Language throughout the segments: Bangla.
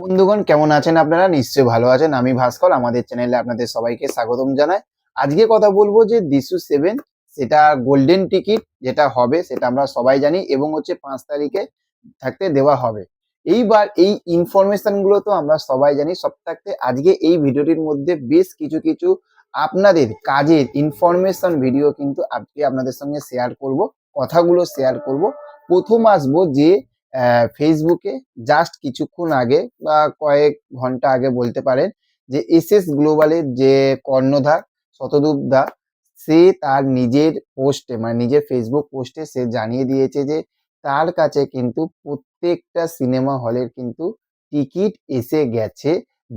বন্ধুগণ কেমন আছেন আপনারা? নিশ্চয়ই ভালো আছেন। আমি ভাস্কর। আমাদের চ্যানেলে আপনাদের সবাইকে স্বাগতম জানাই। আজকে কথা বলবো যে দিশু 7 সেটা গোল্ডেন টিকিট যেটা হবে সেটা আমরা সবাই জানি এবং হচ্ছে ৫ তারিখে থাকতে দেওয়া হবে। এইবার এই ইনফরমেশন গুলো তো আমরা সবাই জানি। সব থাকতে আজকে এই ভিডিওটির মধ্যে বেশ কিছু আপনাদের কাজের ইনফরমেশন ভিডিও কিন্তু আজকে আপনাদের সঙ্গে শেয়ার করব। কথাগুলো শেয়ার করব। প্রথম আসবো যে ফেসবুকে জাস্ট কিছুক্ষণ আগে বা কয়েক ঘন্টা আগে বলতে পারেন যে এসএস গ্লোবালের যে কর্ণধার শতদূপ দা সে তার নিজের পোস্টে মানে নিজের ফেসবুক পোস্টে সে জানিয়ে দিয়েছে যে তার কাছে কিন্তু প্রত্যেকটা সিনেমা হলের কিন্তু টিকিট এসে গেছে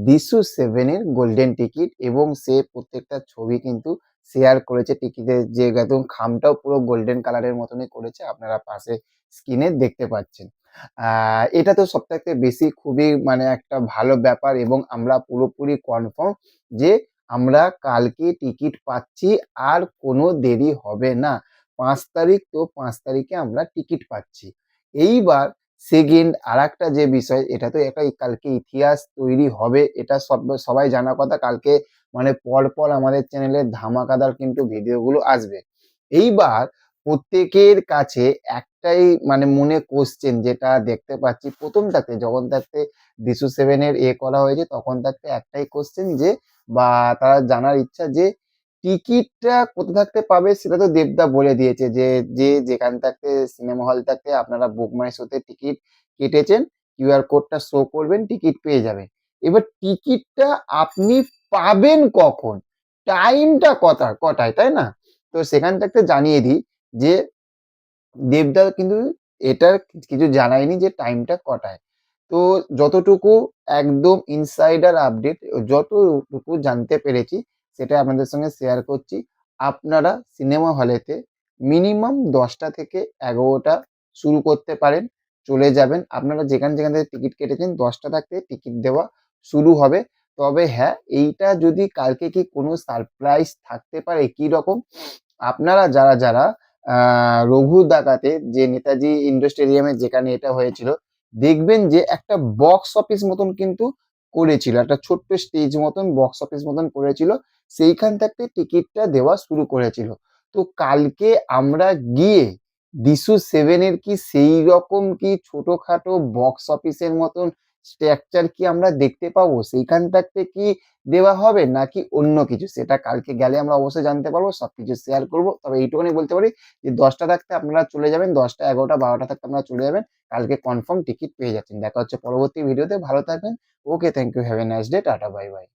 দিশু 7 এর গোল্ডেন টিকিট এবং সে প্রত্যেকটা ছবি কিন্তু শেয়ার করেছে টিকিটের যে একদম খামটাও পুরো গোল্ডেন কালারের মতনই করেছে আপনারা পাশে স্ক্রিনে দেখতে পাচ্ছেন। এটা তো সবথেকে বেশি খুবই মানে একটা ভালো ব্যাপার এবং আমরা পুরোপুরি কনফার্ম যে আমরা কালকে টিকিট পাচ্ছি আর কোনো দেরি হবে না। ৫ তারিখ তো ৫ তারিখে আমরা টিকিট পাচ্ছি। এইবার সেকেন্ড আরেকটা যে বিষয় এটা তো একটা কালকে ইতিহাস তৈরি হবে এটা সবাই জানা কথা। কালকে মানে পরপর আমাদের চ্যানেলে ধামাকাদার কিন্তু ভিডিওগুলো আসবে। এইবার প্রত্যেকের কাছে একটাই মানে মনে কোশ্চেন যেটা দেখতে পাচ্ছি প্রথম থাকতে যখন থাকতে দিশু 7 এর করা হয়েছে তখন থাকতে একটাই কোশ্চেন যে বা তারা জানার ইচ্ছা যে টিকিটটা কোথা থাকতে পাবে সেটা তো দেবদা বলে দিয়েছে যে যেখান থাকতে সিনেমা হল থাকতে আপনারা বুক মাই শোতে টিকিট কেটেছেন কিউআর কোডটা শো করবেন টিকিট পেয়ে যাবেন। এবার টিকিটটা আপনি পাবেন কখন? টাইমটা কটায় তাই না? তো সেখান থাকতে জানিয়ে দিই যে দেবদা কিন্তু এটা কিছু জানায়নি যে টাইমটা কটায়। তো যতটুকু একদম ইনসাইডার আপডেট যতটুকু জানতে পেরেছি সেটা আপনাদের সঙ্গে শেয়ার করছি। আপনারা সিনেমা হলেতে মিনিমাম ১০টা থেকে ১১টা শুরু করতে পারেন। চলে যাবেন। আপনারা যেখান থেকে টিকিট কেটেছেন ১০টা থাকতে টিকিট দেওয়া শুরু হবে। তবে হ্যাঁ, এইটা যদি কালকে কি কোনো সারপ্রাইজ থাকতে পারে কিরকম? আপনারা যারা রঘু ডাকাতে যে নেতাজি ইন্ডোর স্টেডিয়ামে যেখানে এটা হয়েছিল দেখবেন যে একটা বক্স অফিস মতন কিন্তু করেছিল একটা ছোট্ট স্টেজ মতন বক্স অফিস মতন করেছিল সেইখান থেকে টিকিটটা দেওয়া শুরু করেছিল। তো কালকে আমরা গিয়ে দিশু 7 এর কি সেই রকম কি ছোটখাটো বক্স অফিসের মতন স্ট্রাকচার কি আমরা দেখতে পাবো সেইখান থাকতে কি দেওয়া হবে নাকি অন্য কিছু সেটা কালকে গেলে আমরা অবশ্যই জানতে পারবো সবকিছু শেয়ার করবো। তবে এইটুকুনি বলতে পারি যে ১০টা থাকতে আপনারা চলে যাবেন ১০টা ১১টা ১২টা থাকতে আপনারা চলে যাবেন। কালকে কনফার্ম টিকিট পেয়ে যাচ্ছেন। দেখা হচ্ছে পরবর্তী ভিডিওতে। ভালো থাকবেন। Okay, thank you, have a nice day, tata, bye by.